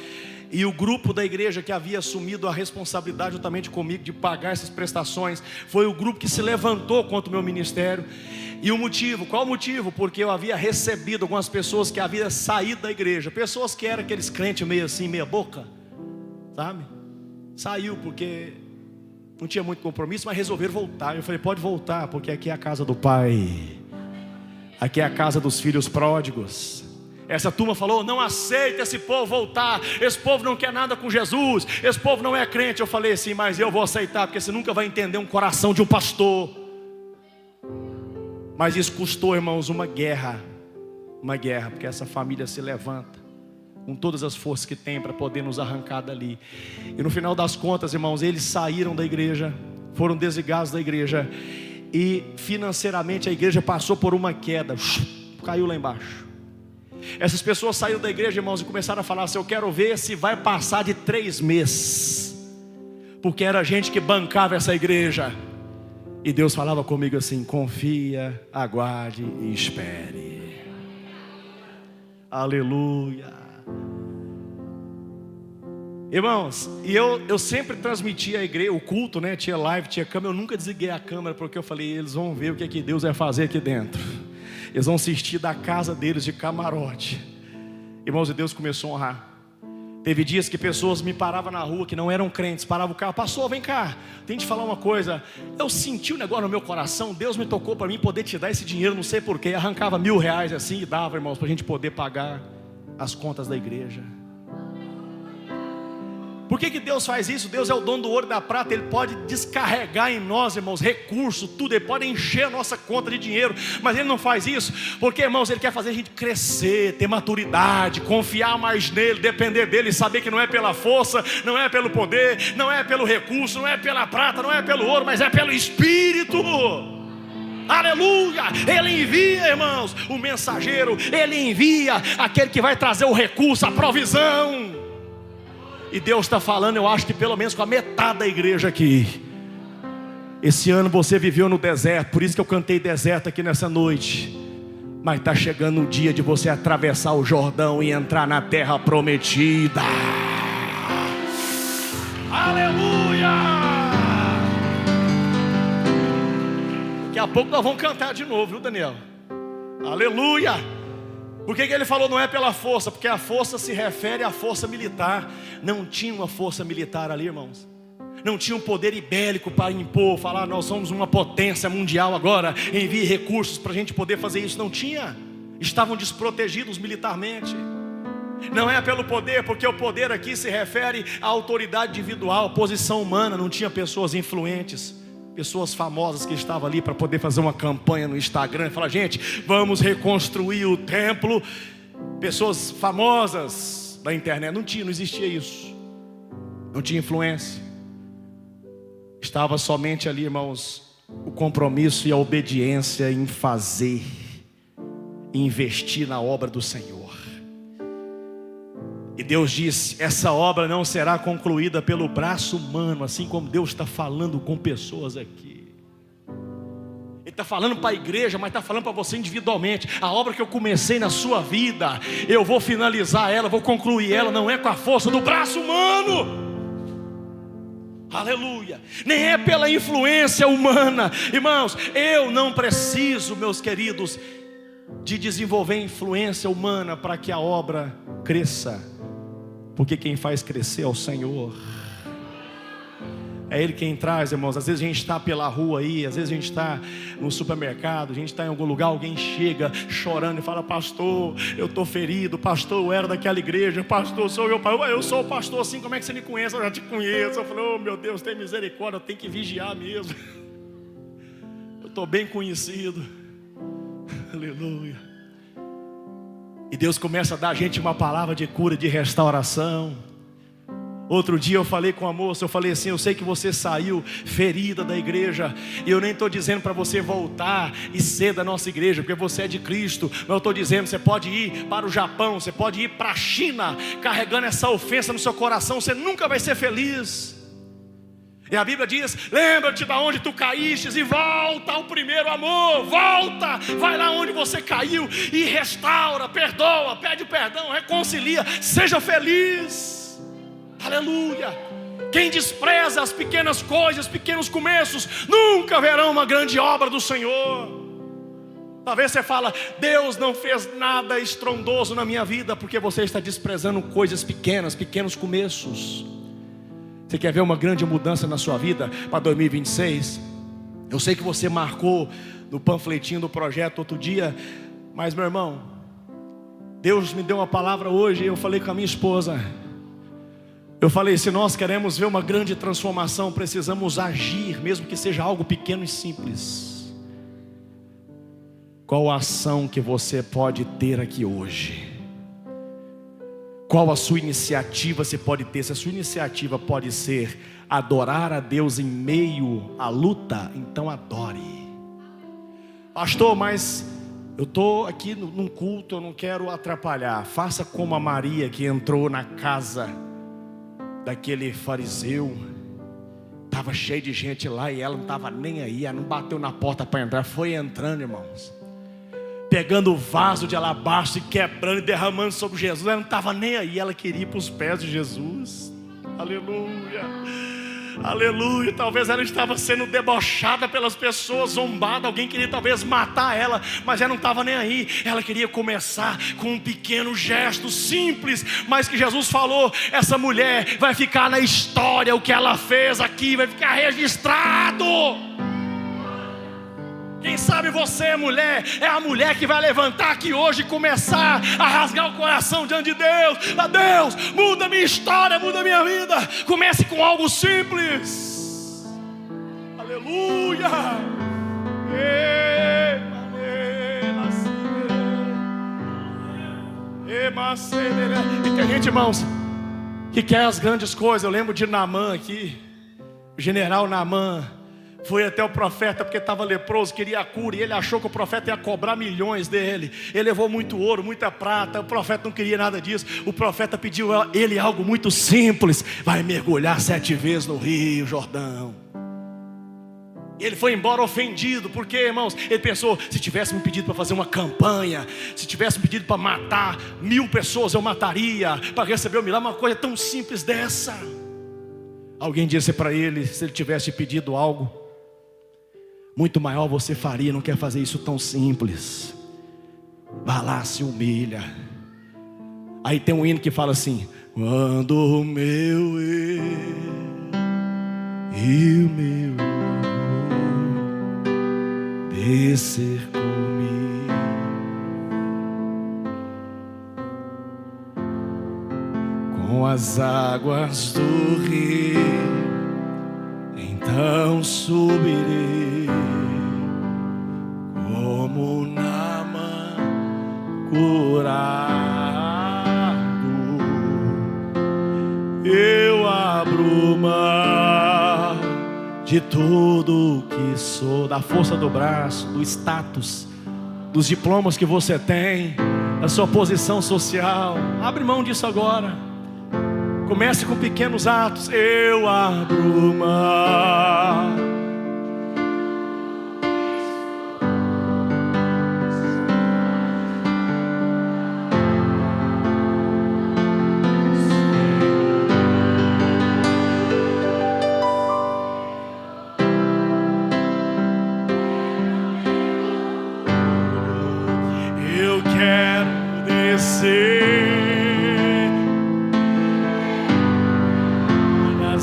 E o grupo da igreja que havia assumido a responsabilidade juntamente comigo de pagar essas prestações, foi o grupo que se levantou contra o meu ministério. E o motivo, qual o motivo? Porque eu havia recebido algumas pessoas que haviam saído da igreja, pessoas que eram aqueles crentes meio assim, meia boca, sabe? Saiu porque não tinha muito compromisso, mas resolveram voltar. Eu falei: pode voltar, porque aqui é a casa do Pai, aqui é a casa dos filhos pródigos. Essa turma falou: não aceita esse povo voltar, esse povo não quer nada com Jesus, esse povo não é crente. Eu falei assim: mas eu vou aceitar, porque você nunca vai entender um coração de um pastor. Mas isso custou, irmãos, uma guerra, porque essa família se levanta com todas as forças que tem para poder nos arrancar dali. E no final das contas, irmãos, eles saíram da igreja, foram desligados da igreja, e financeiramente a igreja passou por uma queda, caiu lá embaixo. Essas pessoas saíram da igreja, irmãos, e começaram a falar assim: eu quero ver se vai passar de 3 meses, porque era gente que bancava essa igreja. E Deus falava comigo assim: confia, aguarde e espere. Aleluia. Irmãos, e eu sempre transmitia a igreja, o culto, né? Tinha live, tinha câmera. Eu nunca desliguei a câmera, porque eu falei: eles vão ver o que é que Deus vai fazer aqui dentro. Eles vão assistir da casa deles de camarote. Irmãos, e Deus começou a honrar. Teve dias que pessoas me paravam na rua, que não eram crentes, paravam o carro: pastor, vem cá, tem que te falar uma coisa. Eu senti um negócio no meu coração, Deus me tocou para mim poder te dar esse dinheiro, não sei porquê. Arrancava R$1.000 assim e dava, irmãos, para a gente poder pagar as contas da igreja. Por que Deus faz isso? Deus é o dono do ouro e da prata. Ele pode descarregar em nós, irmãos, recursos, tudo. Ele pode encher a nossa conta de dinheiro. Mas Ele não faz isso porque, irmãos, Ele quer fazer a gente crescer, ter maturidade, confiar mais nele, depender dele, saber que não é pela força, não é pelo poder, não é pelo recurso, não é pela prata, não é pelo ouro, mas é pelo Espírito. Aleluia. Ele envia, irmãos, o mensageiro. Ele envia aquele que vai trazer o recurso, a provisão. E Deus está falando, eu acho que pelo menos com a metade da igreja aqui. Esse ano você viveu no deserto, por isso que eu cantei deserto aqui nessa noite. Mas está chegando o dia de você atravessar o Jordão e entrar na terra prometida. Aleluia! Daqui a pouco nós vamos cantar de novo, viu, Daniel? Aleluia! Por que ele falou não é pela força? Porque a força se refere à força militar. Não tinha uma força militar ali, irmãos. Não tinha um poder ibérico para impor, falar: nós somos uma potência mundial agora, envie recursos para a gente poder fazer isso. Não tinha. Estavam desprotegidos militarmente. Não é pelo poder, porque o poder aqui se refere à autoridade individual, posição humana. Não tinha pessoas influentes, pessoas famosas que estavam ali para poder fazer uma campanha no Instagram e falar: gente, vamos reconstruir o templo. Pessoas famosas da internet. Não tinha, não existia isso. Não tinha influência. Estava somente ali, irmãos, o compromisso e a obediência em fazer, em investir na obra do Senhor. E Deus disse: essa obra não será concluída pelo braço humano, assim como Deus está falando com pessoas aqui. Ele está falando para a igreja, mas está falando para você individualmente. A obra que eu comecei na sua vida, eu vou finalizar ela, vou concluir ela. Não é com a força do braço humano. Aleluia. Nem é pela influência humana. Irmãos, eu não preciso, meus queridos, de desenvolver influência humana para que a obra cresça, porque quem faz crescer é o Senhor. É Ele quem traz, irmãos. Às vezes a gente está pela rua aí, às vezes a gente está no supermercado, a gente está em algum lugar, alguém chega chorando e fala: pastor, eu estou ferido, pastor, eu era daquela igreja, pastor, sou eu sou o pastor assim, como é que você me conhece? Eu já te conheço. Eu falei: oh meu Deus, tem misericórdia, eu tenho que vigiar mesmo. Eu estou bem conhecido. Aleluia. E Deus começa a dar a gente uma palavra de cura, de restauração. Outro dia eu falei com a moça, eu falei assim: eu sei que você saiu ferida da igreja, e eu nem estou dizendo para você voltar e ser da nossa igreja, porque você é de Cristo. Mas eu estou dizendo, você pode ir para o Japão, você pode ir para a China, carregando essa ofensa no seu coração, você nunca vai ser feliz. E a Bíblia diz: lembra-te de onde tu caíste e volta ao primeiro amor. Volta, vai lá onde você caiu e restaura, perdoa, pede perdão, reconcilia, seja feliz. Aleluia. Quem despreza as pequenas coisas, pequenos começos, nunca verão uma grande obra do Senhor. Talvez você fala: Deus não fez nada estrondoso na minha vida, porque você está desprezando coisas pequenas, pequenos começos. Você quer ver uma grande mudança na sua vida para 2026? Eu sei que você marcou no panfletinho do projeto outro dia, mas meu irmão, Deus me deu uma palavra hoje e eu falei com a minha esposa. Eu falei: se nós queremos ver uma grande transformação, precisamos agir, mesmo que seja algo pequeno e simples. Qual a ação que você pode ter aqui hoje? Qual a sua iniciativa você pode ter? Se a sua iniciativa pode ser adorar a Deus em meio à luta, então adore. Pastor, mas eu estou aqui num culto, eu não quero atrapalhar. Faça como a Maria, que entrou na casa daquele fariseu. Estava cheio de gente lá e ela não estava nem aí. Ela não bateu na porta para entrar, foi entrando, irmãos, pegando o vaso de alabastro e quebrando e derramando sobre Jesus. Ela não estava nem aí, ela queria ir para os pés de Jesus. Aleluia, aleluia. Talvez ela estava sendo debochada pelas pessoas, zombada. Alguém queria talvez matar ela, mas ela não estava nem aí. Ela queria começar com um pequeno gesto simples, mas que Jesus falou: essa mulher vai ficar na história. O que ela fez aqui vai ficar registrado. Quem sabe você, mulher, é a mulher que vai levantar aqui hoje e começar a rasgar o coração diante de Deus. Ah, Deus, muda minha história, muda minha vida. Comece com algo simples. Aleluia. E tem gente, irmãos, que quer as grandes coisas. Eu lembro de Naamã aqui, o general Naamã. Foi até o profeta porque estava leproso, queria a cura, e ele achou que o profeta ia cobrar milhões dele. Ele levou muito ouro, muita prata. O profeta não queria nada disso. O profeta pediu a ele algo muito simples: vai mergulhar 7 vezes no Rio Jordão. Ele foi embora ofendido, porque, irmãos, ele pensou: se tivesse me pedido para fazer uma campanha, se tivesse me pedido para matar 1000 pessoas, eu mataria, para receber o milagre. Uma coisa tão simples dessa. Alguém disse para ele: se ele tivesse pedido algo muito maior, você faria. Não quer fazer isso tão simples. Vá lá, se humilha. Aí tem um hino que fala assim: quando o meu eu e o meu descer comigo, com as águas do rio, então subirei como Naamã curado. Eu abro mão de tudo que sou, da força do braço, do status, dos diplomas que você tem, da sua posição social. Abre mão disso agora. Comece com pequenos atos. Eu abro mão.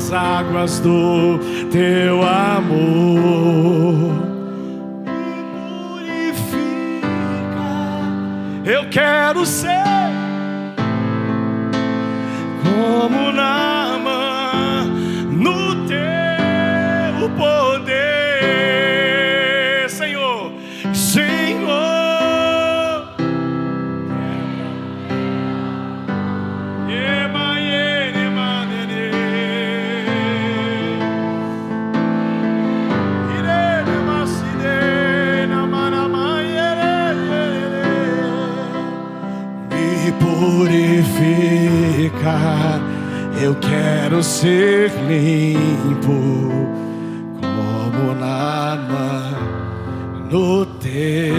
as águas do teu amor me purifica. Eu quero ser como Naamã no teu poder, Senhor, Senhor. Purificar, eu quero ser limpo como Naamã no teu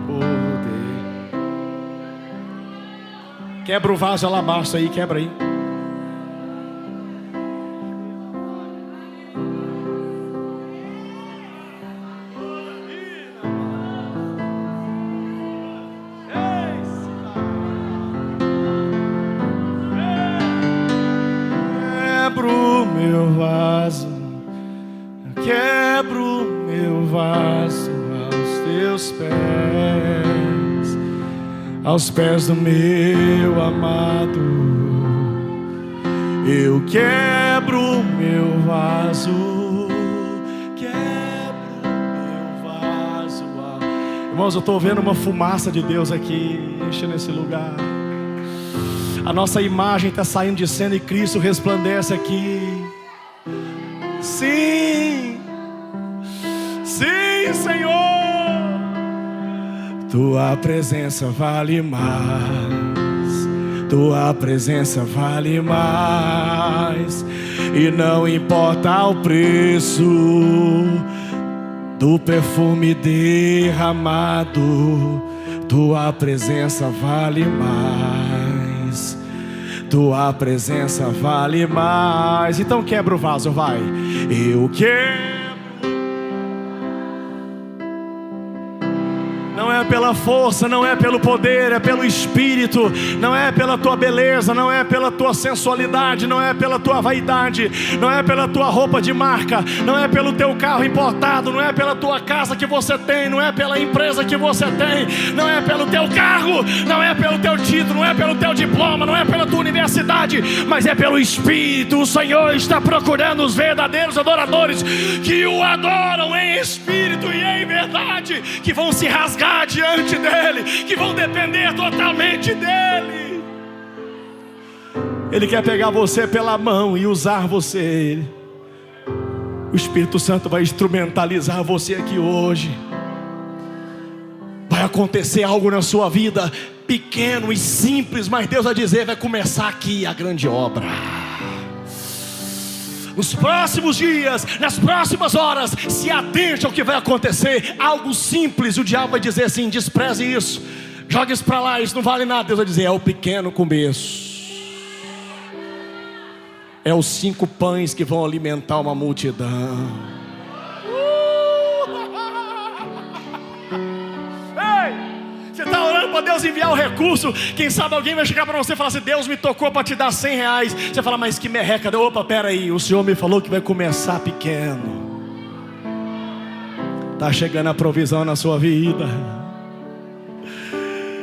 poder. Quebra o vaso alabastro aí, quebra aí. Quebro meu vaso aos teus pés, aos pés do meu amado. Eu quebro meu vaso, quebro meu vaso. Irmãos, eu estou vendo uma fumaça de Deus aqui, enchendo esse lugar. A nossa imagem está saindo de cena e Cristo resplandece aqui. Sim, sim, Senhor. Tua presença vale mais, tua presença vale mais. E não importa o preço do perfume derramado, tua presença vale mais, tua presença vale mais. Então quebra o vaso, vai. Eu quebro. Não é pela força, não é pelo poder, é pelo Espírito. Não é pela tua beleza, não é pela tua sensualidade, não é pela tua vaidade, não é pela tua roupa de marca, não é pelo teu carro importado, não é pela tua casa que você tem, não é pela empresa que você tem, não é pelo teu cargo, não é pelo teu título, não é pelo teu diploma, não é pela tua universidade, mas é pelo Espírito. O Senhor está procurando os verdadeiros adoradores que o adoram em espírito e em verdade, que vão se rasgar diante dele, que vão depender totalmente dele. Ele quer pegar você pela mão e usar você. O Espírito Santo vai instrumentalizar você aqui hoje. Vai acontecer algo na sua vida, pequeno e simples, mas Deus vai dizer, vai começar aqui a grande obra. Nos próximos dias, nas próximas horas, se atente ao que vai acontecer. Algo simples, o diabo vai dizer assim, despreze isso, jogue isso para lá, isso não vale nada. Deus vai dizer, é o pequeno começo. É os 5 pães que vão alimentar uma multidão. Você está orando para Deus enviar o recurso. Quem sabe alguém vai chegar para você e falar assim, Deus me tocou para te dar 100 reais. Você fala, mas que merreca. Opa, pera aí, o Senhor me falou que vai começar pequeno. Está chegando a provisão na sua vida.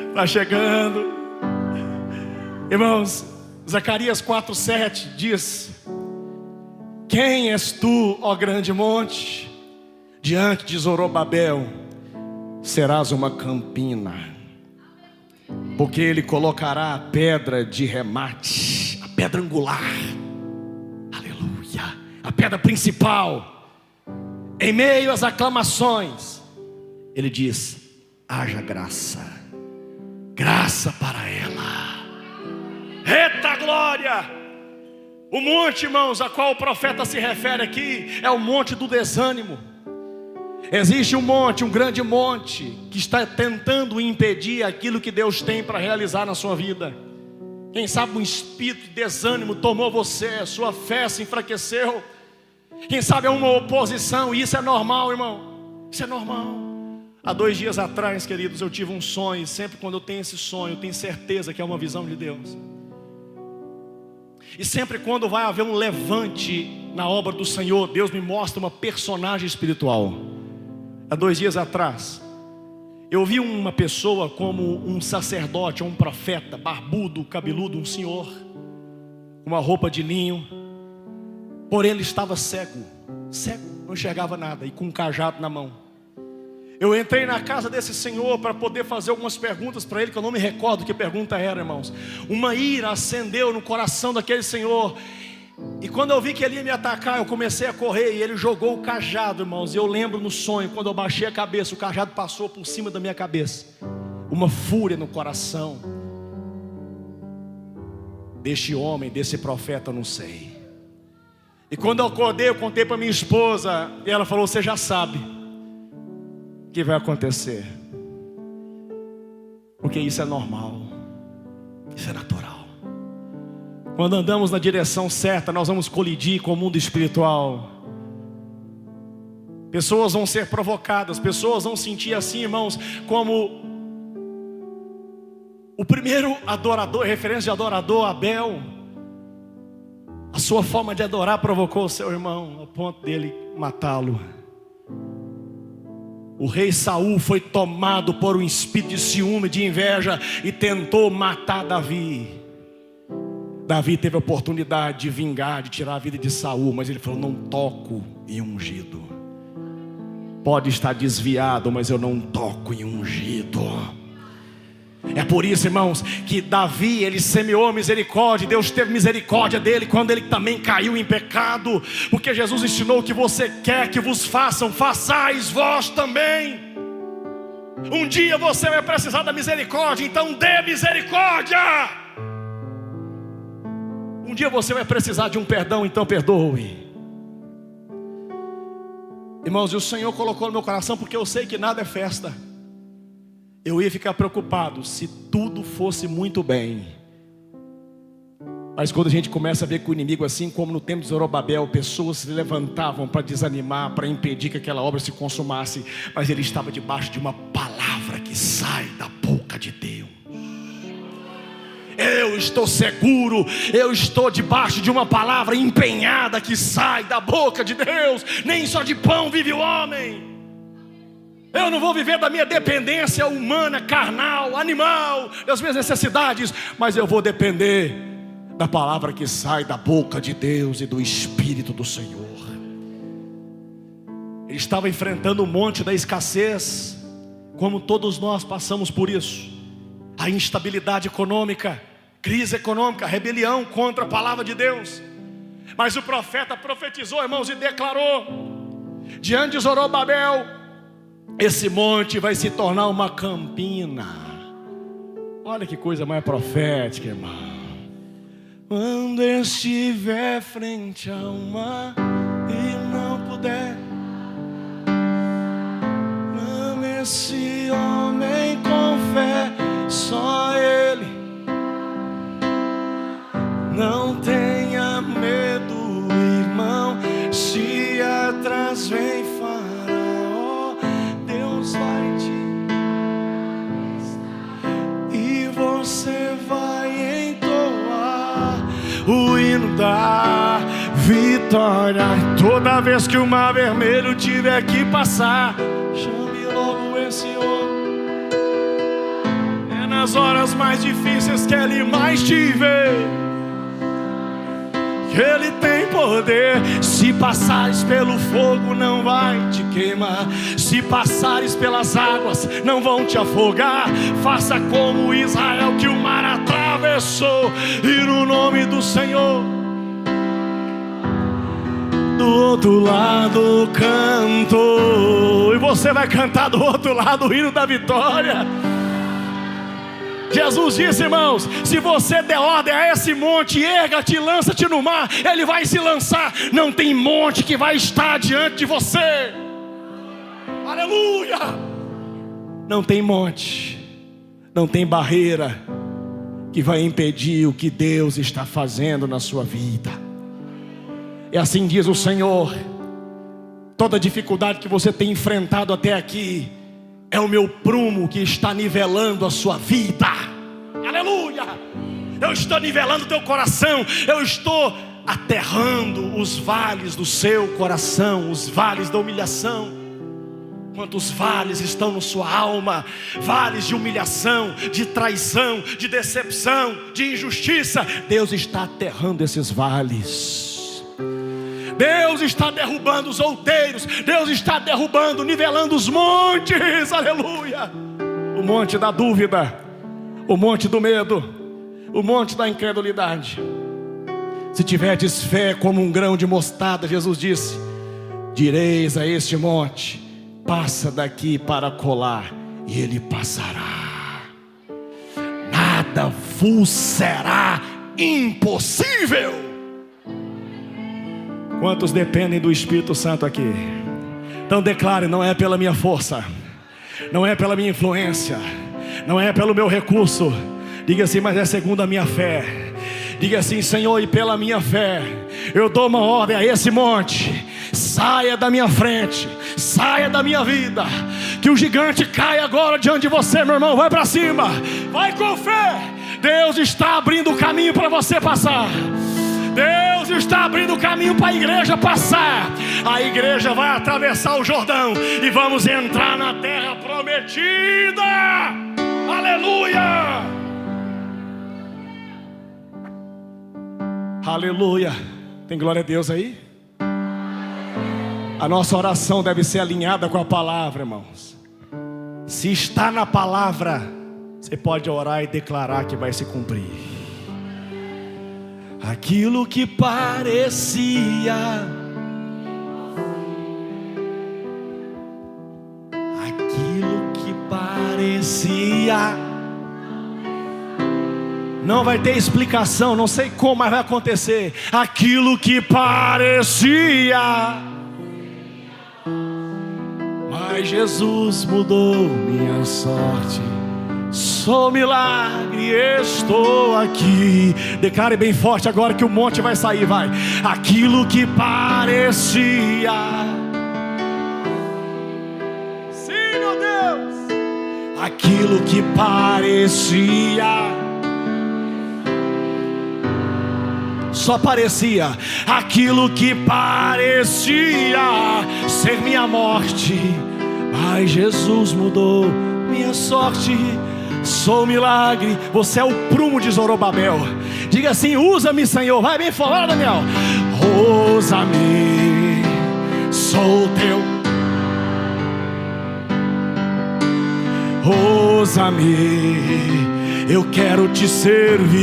Está chegando. Irmãos, Zacarias 4:7 diz, quem és tu, ó grande monte? Diante de Zorobabel serás uma campina, porque ele colocará a pedra de remate, a pedra angular, aleluia, a pedra principal. Em meio às aclamações, ele diz, haja graça, graça para ela. Eita glória! O monte, irmãos, a qual o profeta se refere aqui, é o monte do desânimo. Existe um monte, um grande monte, que está tentando impedir aquilo que Deus tem para realizar na sua vida. Quem sabe um espírito de desânimo tomou você, sua fé se enfraqueceu. Quem sabe é uma oposição, e isso é normal, irmão. Isso é normal. Há 2 dias atrás, queridos, eu tive um sonho. E sempre quando eu tenho esse sonho, eu tenho certeza que é uma visão de Deus. E sempre quando vai haver um levante na obra do Senhor, Deus me mostra uma personagem espiritual. Há 2 dias atrás, eu vi uma pessoa como um sacerdote ou um profeta, barbudo, cabeludo, um senhor, com uma roupa de linho. Porém ele estava cego, não enxergava nada, e com um cajado na mão. Eu entrei na casa desse senhor para poder fazer algumas perguntas para ele, que eu não me recordo que pergunta era, irmãos. Uma ira acendeu no coração daquele senhor, e quando eu vi que ele ia me atacar, eu comecei a correr, e ele jogou o cajado, irmãos. E eu lembro no sonho, quando eu baixei a cabeça, o cajado passou por cima da minha cabeça. Uma fúria no coração deste homem, desse profeta, eu não sei. E quando eu acordei, eu contei para minha esposa, e ela falou: você já sabe o que vai acontecer, porque isso é normal, isso é natural. Quando andamos na direção certa, nós vamos colidir com o mundo espiritual. Pessoas vão ser provocadas, pessoas vão sentir assim, irmãos, como o primeiro adorador, referência de adorador, Abel. A sua forma de adorar provocou o seu irmão, ao ponto dele matá-lo. O rei Saul foi tomado por um espírito de ciúme, de inveja, e tentou matar Davi. Davi teve a oportunidade de vingar, de tirar a vida de Saul, mas ele falou: não toco em ungido. Pode estar desviado, mas eu não toco em ungido. É por isso, irmãos, que Davi, ele semeou misericórdia, Deus teve misericórdia dele quando ele também caiu em pecado, porque Jesus ensinou: que você quer que vos façam, façais vós também. Um dia você vai precisar da misericórdia, então dê misericórdia. Um dia você vai precisar de um perdão, então perdoe. Irmãos, e o Senhor colocou no meu coração, porque eu sei que nada é festa. Eu ia ficar preocupado se tudo fosse muito bem. Mas quando a gente começa a ver que o inimigo, assim como no tempo de Zorobabel, pessoas se levantavam para desanimar, para impedir que aquela obra se consumasse, mas ele estava debaixo de uma palavra que sai da boca de Deus. Eu estou seguro, eu estou debaixo de uma palavra empenhada que sai da boca de Deus. Nem só de pão vive o homem. Eu não vou viver da minha dependência humana, carnal, animal, das minhas necessidades, mas eu vou depender da palavra que sai da boca de Deus e do Espírito do Senhor. Ele estava enfrentando o monte da escassez, como todos nós passamos por isso. A instabilidade econômica, crise econômica, rebelião contra a palavra de Deus. Mas o profeta profetizou, irmãos, e declarou: diante de Zorobabel, esse monte vai se tornar uma campina. Olha que coisa mais profética, irmão. Quando estiver frente ao mar e não puder, ame esse homem com fé, só ele. Não tenha medo, irmão, se atrás vem Faraó, Deus vai te... e você vai entoar o hino da vitória. Toda vez que o mar vermelho tiver que passar, chame logo esse homem. É nas horas mais difíceis que ele mais te vê. Ele tem poder. Se passares pelo fogo, não vai te queimar. Se passares pelas águas, não vão te afogar. Faça como Israel, que o mar atravessou, e no nome do Senhor, do outro lado cantou. E você vai cantar do outro lado o hino da vitória. Jesus disse, irmãos, se você der ordem a esse monte, erga-te, lança-te no mar, ele vai se lançar. Não tem monte que vai estar diante de você. Aleluia! Não tem monte, não tem barreira que vai impedir o que Deus está fazendo na sua vida. E assim diz o Senhor: toda dificuldade que você tem enfrentado até aqui é o meu prumo que está nivelando a sua vida. Aleluia! eu estou nivelando o teu coração, eu estou aterrando os vales do seu coração, os vales da humilhação. Quantos vales estão na sua alma? Vales de humilhação, de traição, de decepção, de injustiça. Deus está aterrando esses vales. Deus está derrubando os outeiros. Deus está derrubando, nivelando os montes. Aleluia. O monte da dúvida, o monte do medo, o monte da incredulidade. Se tiverdes fé como um grão de mostarda, Jesus disse, direis a este monte, passa daqui para colar, e ele passará. Nada vos será impossível. Quantos dependem do Espírito Santo aqui? Então declare, não é pela minha força, não é pela minha influência, não é pelo meu recurso. Diga assim, mas é segundo a minha fé. Diga assim, Senhor, e pela minha fé eu dou uma ordem a esse monte: saia da minha frente, saia da minha vida. Que o gigante caia agora diante de você, meu irmão. Vai para cima, vai com fé. Deus está abrindo o caminho para você passar. Deus está abrindo o caminho para a igreja passar. A igreja vai atravessar o Jordão e vamos entrar na terra prometida. Aleluia. Aleluia. Tem glória a Deus aí? A nossa oração deve ser alinhada com a palavra, irmãos. Se está na palavra, você pode orar e declarar que vai se cumprir. Aquilo que parecia, aquilo que parecia, não vai ter explicação, não sei como, mas vai acontecer. Aquilo que parecia, mas Jesus mudou minha sorte. Sou milagre, estou aqui. Declare bem forte agora que o monte vai sair, vai. Aquilo que parecia, sim, meu Deus. Aquilo que parecia, só parecia. Aquilo que parecia ser minha morte, mas Jesus mudou minha sorte. Sou milagre, você é o prumo de Zorobabel. Diga assim, usa-me, Senhor. Vai bem falar, Daniel. Usa-me, sou teu. Usa-me, eu quero te servir.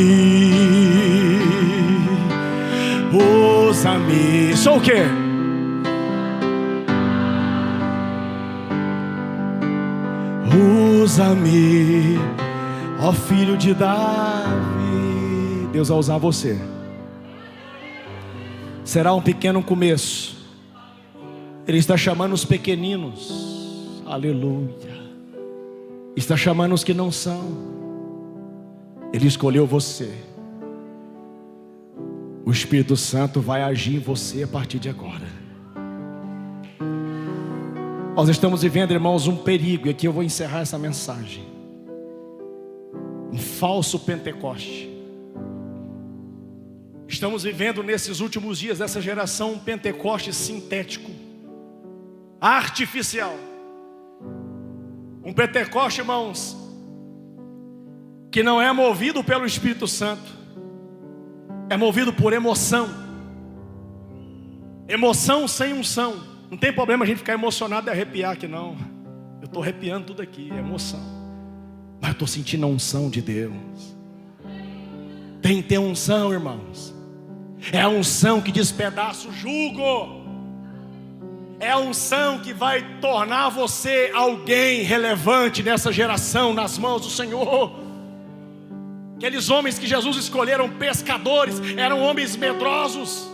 Usa-me, sou o quê? Usa-me, ó filho de Davi. Deus vai usar você. Será um pequeno começo. Ele está chamando os pequeninos. Aleluia. Está chamando os que não são. Ele escolheu você. O Espírito Santo vai agir em você a partir de agora. Nós estamos vivendo, irmãos, um perigo. E aqui eu vou encerrar essa mensagem. Um falso Pentecoste. Estamos vivendo nesses últimos dias dessa geração um Pentecoste sintético, artificial. Um Pentecoste, irmãos, que não é movido pelo Espírito Santo, é movido por emoção. Emoção sem unção. Não tem problema a gente ficar emocionado e arrepiar aqui, não. Eu estou arrepiando tudo aqui, é emoção. Mas eu estou sentindo a unção de Deus. Tem que ter unção, irmãos. É a unção que despedaça o jugo. É a unção que vai tornar você alguém relevante nessa geração, nas mãos do Senhor. Aqueles homens que Jesus escolheram pescadores, eram homens medrosos,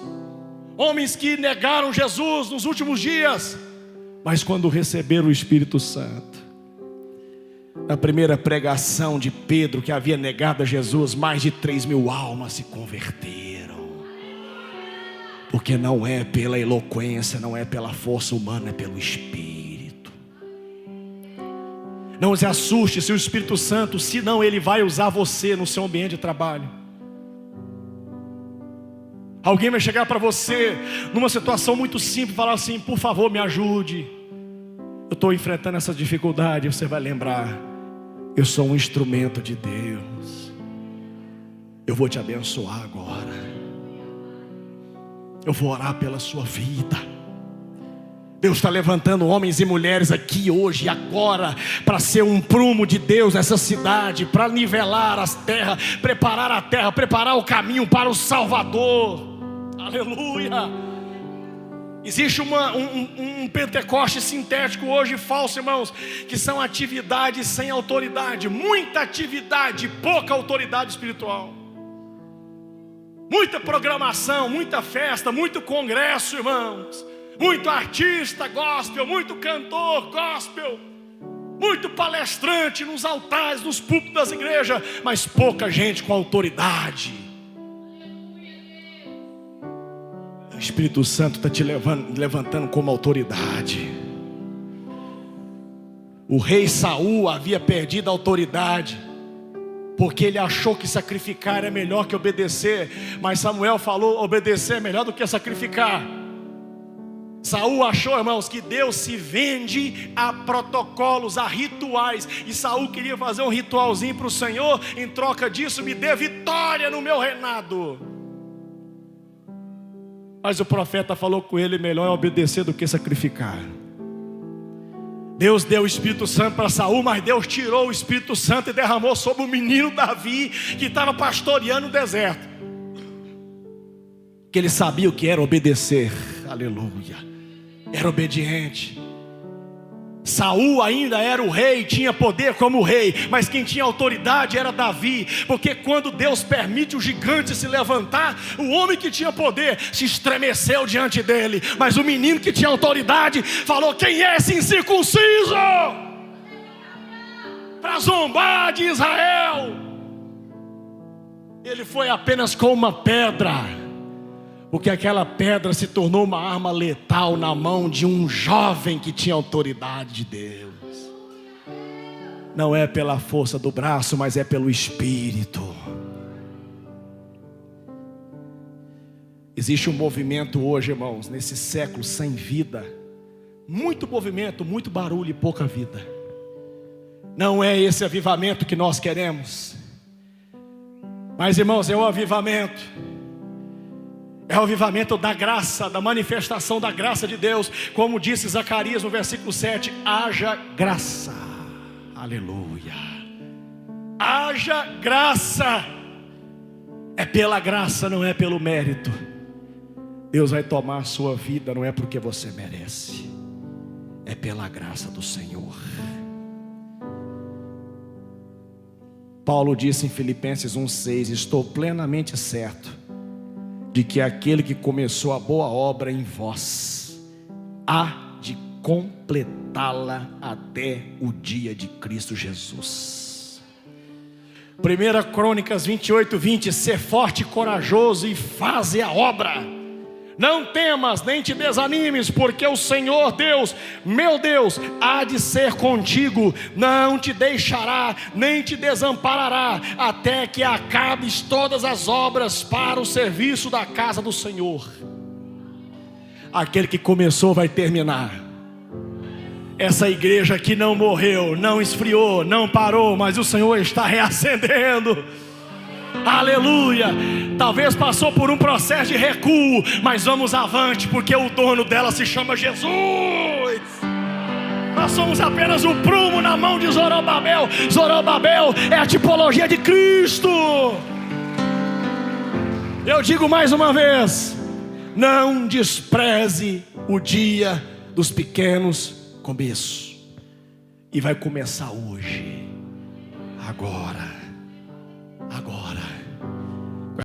homens que negaram Jesus nos últimos dias. Mas quando receberam o Espírito Santo, na primeira pregação de Pedro, que havia negado a Jesus, mais de 3.000 almas se converteram. Porque não é pela eloquência, não é pela força humana, é pelo Espírito. Não se assuste se o Espírito Santo, se não, ele vai usar você no seu ambiente de trabalho. Alguém vai chegar para você numa situação muito simples e falar assim: por favor, me ajude, eu estou enfrentando essa dificuldade. Você vai lembrar: eu sou um instrumento de Deus, eu vou te abençoar agora, eu vou orar pela sua vida. Deus está levantando homens e mulheres aqui hoje e agora para ser um prumo de Deus nessa cidade, para nivelar as terras, preparar a terra, preparar o caminho para o Salvador. Aleluia! Existe um Pentecoste sintético hoje falso, irmãos, que são atividades sem autoridade, muita atividade, pouca autoridade espiritual, muita programação, muita festa, muito congresso, irmãos, muito artista gospel, muito cantor gospel, muito palestrante nos altares, nos púlpitos das igrejas, mas pouca gente com autoridade. O Espírito Santo está te levantando como autoridade. O rei Saul havia perdido a autoridade, porque ele achou que sacrificar é melhor que obedecer. Mas Samuel falou: obedecer é melhor do que sacrificar. Saul achou, irmãos, que Deus se vende a protocolos, a rituais. E Saul queria fazer um ritualzinho para o Senhor: em troca disso, me dê vitória no meu reinado. Mas o profeta falou com ele: melhor é obedecer do que sacrificar. Deus deu o Espírito Santo para Saul, mas Deus tirou o Espírito Santo e derramou sobre o menino Davi, que estava pastoreando o deserto, que ele sabia o que era obedecer. Aleluia! Era obediente. Saul ainda era o rei, tinha poder como rei, mas quem tinha autoridade era Davi, porque quando Deus permite o gigante se levantar, o homem que tinha poder se estremeceu diante dele, mas o menino que tinha autoridade falou: quem é esse incircunciso para zombar de Israel? Ele foi apenas com uma pedra, porque aquela pedra se tornou uma arma letal na mão de um jovem que tinha autoridade de Deus. Não é pela força do braço, mas é pelo Espírito. Existe um movimento hoje, irmãos, nesse século sem vida. Muito movimento, muito barulho e pouca vida. Não é esse avivamento que nós queremos. Mas, irmãos, é o avivamento. É o avivamento da graça, da manifestação da graça de Deus. Como disse Zacarias no versículo 7: haja graça. Aleluia. Haja graça. É pela graça, não é pelo mérito. Deus vai tomar a sua vida, não é porque você merece, é pela graça do Senhor. Paulo disse em Filipenses 1,6: estou plenamente certo de que aquele que começou a boa obra em vós há de completá-la até o dia de Cristo Jesus. 1 Crônicas 28:20: ser forte e corajoso e faze a obra. Não temas, nem te desanimes, porque o Senhor Deus, meu Deus, há de ser contigo, não te deixará, nem te desamparará, até que acabes todas as obras para o serviço da casa do Senhor. Aquele que começou vai terminar. Essa igreja aqui não morreu, não esfriou, não parou, mas o Senhor está reacendendo. Aleluia! Talvez passou por um processo de recuo, mas vamos avante, porque o dono dela se chama Jesus. Nós somos apenas o prumo na mão de Zorobabel. Zorobabel é a tipologia de Cristo. Eu digo mais uma vez: não despreze o dia dos pequenos começos. E vai começar hoje, agora.